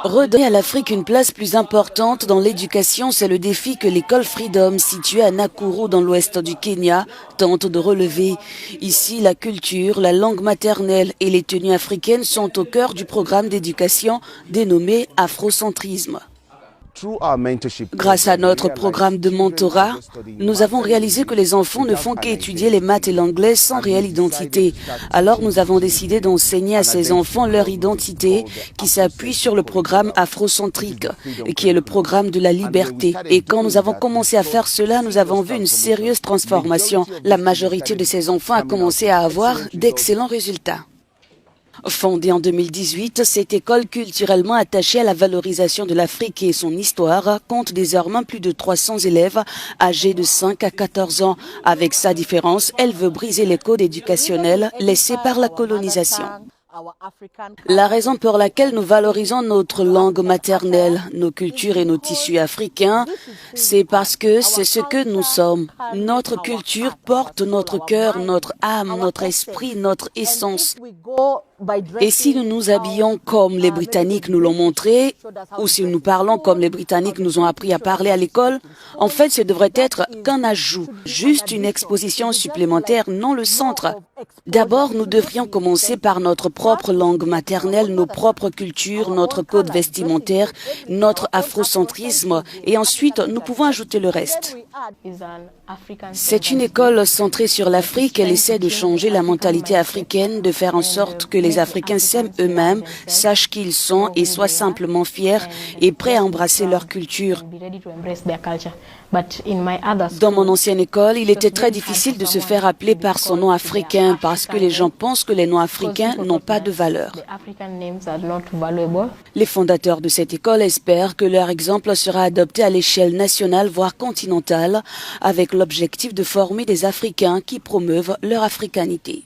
Redonner à l'Afrique une place plus importante dans l'éducation, c'est le défi que l'école Freedom, située à Nakuru dans l'ouest du Kenya, tente de relever. Ici, la culture, la langue maternelle et les tenues africaines sont au cœur du programme d'éducation dénommé Afrocentrisme. Grâce à notre programme de mentorat, nous avons réalisé que les enfants ne font qu'étudier les maths et l'anglais sans réelle identité. Alors nous avons décidé d'enseigner à ces enfants leur identité qui s'appuie sur le programme afrocentrique, qui est le programme de la liberté. Et quand nous avons commencé à faire cela, nous avons vu une sérieuse transformation. La majorité de ces enfants a commencé à avoir d'excellents résultats. Fondée en 2018, cette école culturellement attachée à la valorisation de l'Afrique et son histoire compte désormais plus de 300 élèves âgés de 5 à 14 ans. Avec sa différence, elle veut briser les codes éducationnels laissés par la colonisation. La raison pour laquelle nous valorisons notre langue maternelle, nos cultures et nos tissus africains, c'est parce que c'est ce que nous sommes. Notre culture porte notre cœur, notre âme, notre esprit, notre essence. Et si nous nous habillons comme les Britanniques nous l'ont montré, ou si nous parlons comme les Britanniques nous ont appris à parler à l'école, en fait, ce devrait être qu'un ajout, juste une exposition supplémentaire, non le centre. D'abord, nous devrions commencer par notre propre langue maternelle, nos propres cultures, notre code vestimentaire, notre afrocentrisme, et ensuite, nous pouvons ajouter le reste. C'est une école centrée sur l'Afrique. Elle essaie de changer la mentalité africaine, de faire en sorte que les Africains s'aiment eux-mêmes, sachent qui ils sont et soient simplement fiers et prêts à embrasser leur culture. Dans mon ancienne école, il était très difficile de se faire appeler par son nom africain parce que les gens pensent que les noms africains n'ont pas de valeur. Les fondateurs de cette école espèrent que leur exemple sera adopté à l'échelle nationale, voire continentale, avec l'objectif de former des Africains qui promeuvent leur africanité.